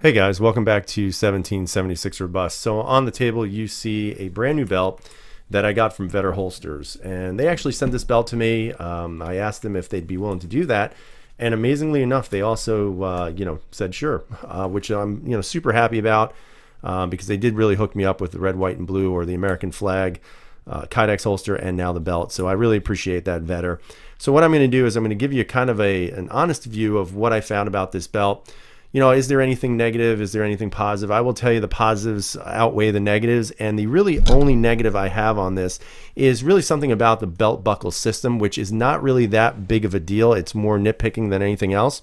Hey guys, welcome back to 1776 or Bust. So on the table you see a brand new belt that I got from Vedder holsters, and they actually sent this belt to me. I asked them if they'd be willing to do that, and amazingly enough they also said sure, which I'm super happy about, because they did really hook me up with the red, white, and blue, or the American flag Kydex holster, and now the belt. So I really appreciate that, Vedder. So what I'm going to do is I'm going to give you kind of an honest view of what I found about this belt. Is there anything negative? Is there anything positive? I will tell you the positives outweigh the negatives, and the really only negative I have on this is really something about the belt buckle system, which is not really that big of a deal. It's more nitpicking than anything else.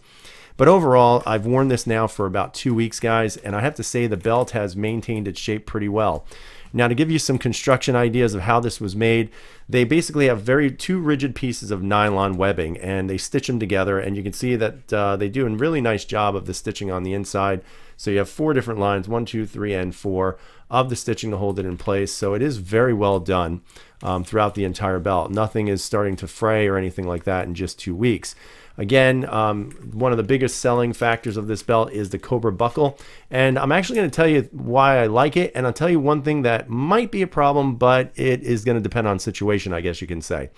But overall, I've worn this now for about 2 weeks, guys, and I have to say the belt has maintained its shape pretty well. Now, to give you some construction ideas of how this was made, they basically have two rigid pieces of nylon webbing, and they stitch them together, and you can see that they do a really nice job of the stitching on the inside. So you have 4 different lines, 1, 2, 3, and 4 of the stitching to hold it in place. So it is very well done throughout the entire belt. Nothing is starting to fray or anything like that in just 2 weeks. Again, one of the biggest selling factors of this belt is the Cobra buckle, and I'm actually going to tell you why I like it, and I'll tell you one thing that might be a problem, but it is going to depend on situation, I guess you can say.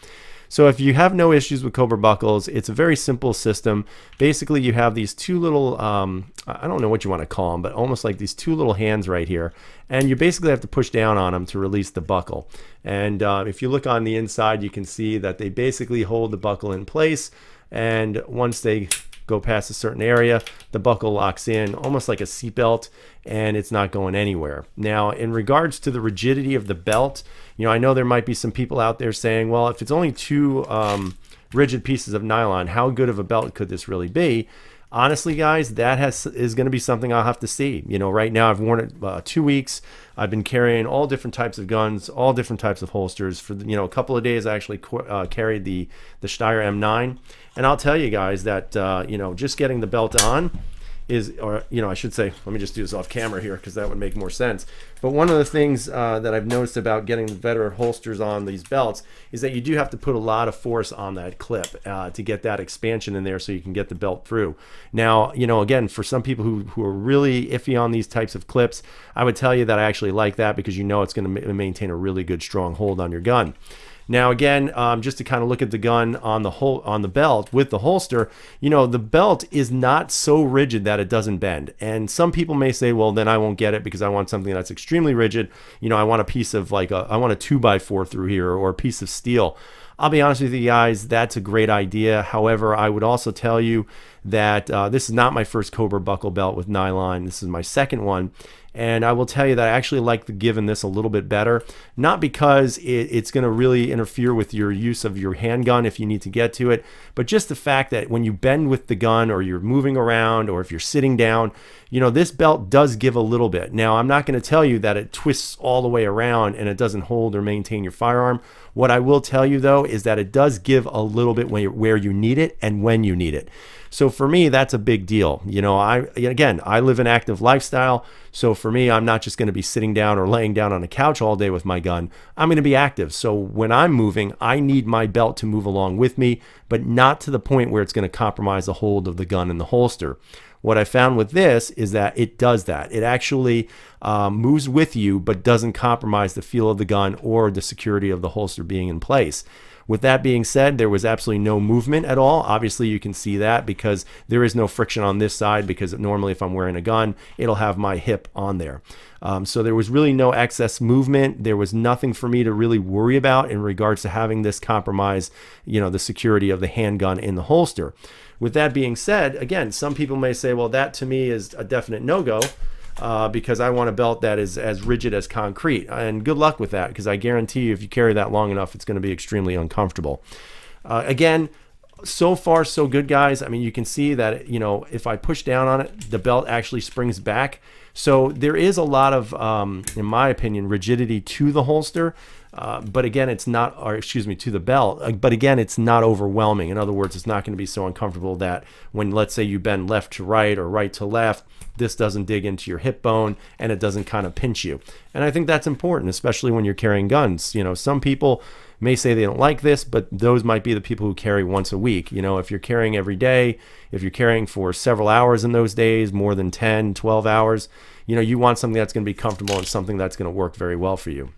So if you have no issues with Cobra buckles, it's a very simple system. Basically, you have these 2 little, I don't know what you want to call them, but almost like these 2 little hands right here. And you basically have to push down on them to release the buckle. And if you look on the inside, you can see that they basically hold the buckle in place. And once they go past a certain area, the buckle locks in almost like a seatbelt, and it's not going anywhere. Now, in regards to the rigidity of the belt, I know there might be some people out there saying, well, if it's only 2 rigid pieces of nylon, how good of a belt could this really be? Honestly, guys, that is going to be something I'll have to see. Right now I've worn it 2 weeks. I've been carrying all different types of guns, all different types of holsters. For a couple of days, I actually carried the Steyr M9, and I'll tell you guys that just getting the belt on is, or I should say, let me just do this off camera here because that would make more sense. But one of the things that I've noticed about getting the Vedder holsters on these belts is that you do have to put a lot of force on that clip to get that expansion in there so you can get the belt through. Now, again, for some people who are really iffy on these types of clips, I would tell you that I actually like that because it's going to maintain a really good strong hold on your gun. Now again, just to kind of look at the gun on the belt with the holster, the belt is not so rigid that it doesn't bend. And some people may say, well, then I won't get it because I want something that's extremely rigid. I want a piece of I want a 2x4 through here, or a piece of steel. I'll be honest with you guys, that's a great idea. However, I would also tell you that this is not my first Cobra buckle belt with nylon. This is my second one. And I will tell you that I actually like the give in this a little bit better, not because it's going to really interfere with your use of your handgun if you need to get to it, but just the fact that when you bend with the gun, or you're moving around, or if you're sitting down, this belt does give a little bit. Now, I'm not going to tell you that it twists all the way around and it doesn't hold or maintain your firearm. What I will tell you, though, is that it does give a little bit where you need it and when you need it. So for me, that's a big deal. I live an active lifestyle. So for me, I'm not just going to be sitting down or laying down on a couch all day with my gun. I'm going to be active. So when I'm moving, I need my belt to move along with me, but not to the point where it's going to compromise the hold of the gun in the holster. What I found with this is that it does that. It actually moves with you, but doesn't compromise the feel of the gun or the security of the holster being in place. With that being said, there was absolutely no movement at all. Obviously, you can see that because there is no friction on this side, because normally if I'm wearing a gun, it'll have my hip on there. So there was really no excess movement. There was nothing for me to really worry about in regards to having this compromise, the security of the handgun in the holster. With that being said, again, some people may say, well, that to me is a definite no-go. Because I want a belt that is as rigid as concrete. And good luck with that, because I guarantee you if you carry that long enough, it's going to be extremely uncomfortable. Again, so far so good, guys. I mean, you can see that, if I push down on it, the belt actually springs back. So there is a lot of, in my opinion, rigidity to the holster. But again, it's not, or excuse me, to the belt. But again, it's not overwhelming. In other words, it's not going to be so uncomfortable that when, let's say, you bend left to right or right to left, this doesn't dig into your hip bone and it doesn't kind of pinch you. And I think that's important, especially when you're carrying guns. Some people may say they don't like this, but those might be the people who carry once a week. You know, if you're carrying every day, if you're carrying for several hours in those days, more than 10, 12 hours, you know, you want something that's going to be comfortable and something that's going to work very well for you.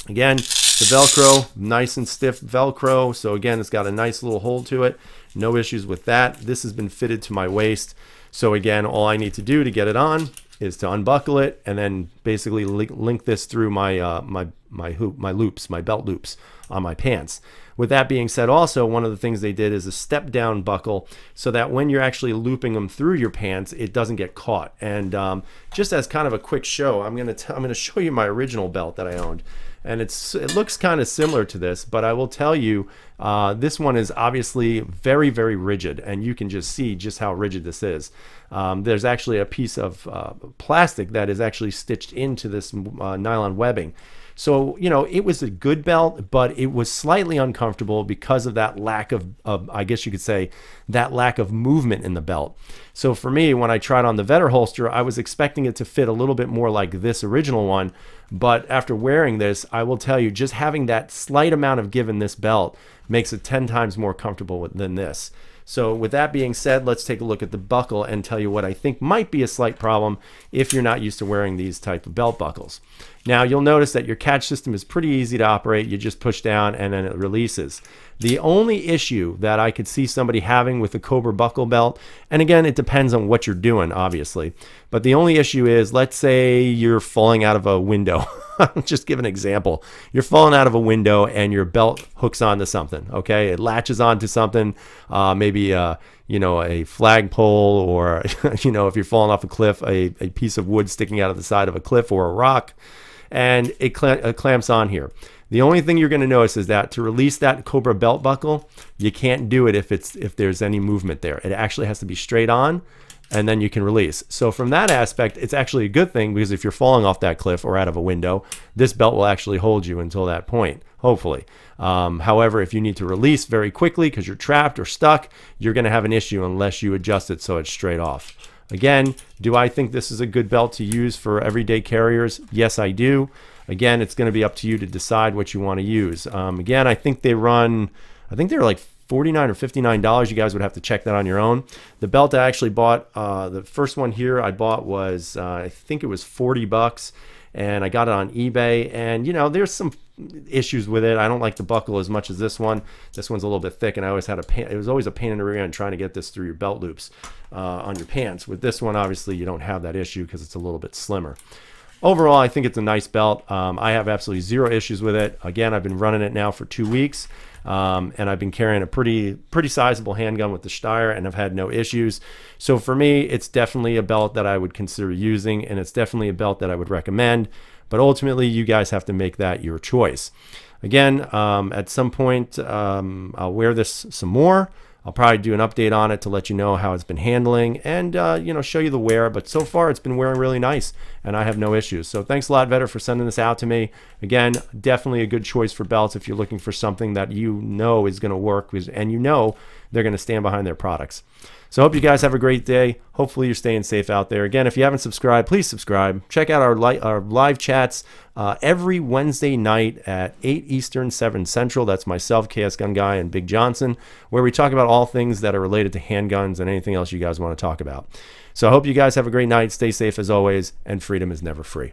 Again, the Velcro, nice and stiff Velcro. So again, it's got a nice little hole to it. No issues with that. This has been fitted to my waist. So again, all I need to do to get it on is to unbuckle it and then basically link this through my my loops, my belt loops on my pants. With that being said, also one of the things they did is a step down buckle so that when you're actually looping them through your pants, it doesn't get caught. And just as kind of a quick show, I'm gonna show you my original belt that I owned. And it looks kind of similar to this, but I will tell you, this one is obviously very, very rigid, and you can just see just how rigid this is. There's actually a piece of plastic that is actually stitched into this nylon webbing. So, you know, it was a good belt, but it was slightly uncomfortable because of that lack of I guess you could say, that lack of movement in the belt. So for me, when I tried on the Vedder holster, I was expecting it to fit a little bit more like this original one. But after wearing this, I will tell you, just having that slight amount of give in this belt makes it 10 times more comfortable than this. So with that being said, let's take a look at the buckle and tell you what I think might be a slight problem if you're not used to wearing these type of belt buckles. Now you'll notice that your catch system is pretty easy to operate. You just push down and then it releases. The only issue that I could see somebody having with the Cobra buckle belt, and again, it depends on what you're doing, obviously, but the only issue is, let's say you're falling out of a window. Just give an example. You're falling out of a window and your belt hooks onto something, okay? It latches onto something, maybe you know, a flagpole, or you know, if you're falling off a cliff, a piece of wood sticking out of the side of a cliff or a rock, and it clamps on here. The only thing you're going to notice is that to release that Cobra belt buckle, you can't do it if there's any movement there. It actually has to be straight on, and then you can release. So from that aspect, it's actually a good thing, because if you're falling off that cliff or out of a window, this belt will actually hold you until that point, hopefully. However, if you need to release very quickly because you're trapped or stuck, you're going to have an issue unless you adjust it so it's straight off. Again, do I think this is a good belt to use for everyday carriers? Yes, I do. Again, it's going to be up to you to decide what you want to use. Again, I think they're like $49 or $59. You guys would have to check that on your own. The belt I actually bought, the first one here I bought was, I think it was 40 bucks, and I got it on eBay. And you know, there's some issues with it. I don't like the buckle as much as this one. This one's a little bit thick, and I always had it was always a pain in the rear end trying to get this through your belt loops on your pants. With this one, obviously, you don't have that issue because it's a little bit slimmer. Overall, I think it's a nice belt. I have absolutely zero issues with it. Again, I've been running it now for 2 weeks, and I've been carrying a pretty sizable handgun with the Steyr, and I've had no issues. So for me, it's definitely a belt that I would consider using, and it's definitely a belt that I would recommend. But ultimately, you guys have to make that your choice. Again, at some point, I'll wear this some more. I'll probably do an update on it to let you know how it's been handling, and you know, show you the wear. But so far, it's been wearing really nice, and I have no issues. So thanks a lot, Vedder, for sending this out to me. Again, definitely a good choice for belts if you're looking for something that you know is going to work, and you know they're going to stand behind their products. So I hope you guys have a great day. Hopefully you're staying safe out there. Again, if you haven't subscribed, please subscribe. Check out our live chats every Wednesday night at 8 Eastern, 7 Central. That's myself, KS Gun Guy, and Big Johnson, where we talk about all things that are related to handguns and anything else you guys want to talk about. So I hope you guys have a great night. Stay safe as always, and freedom is never free.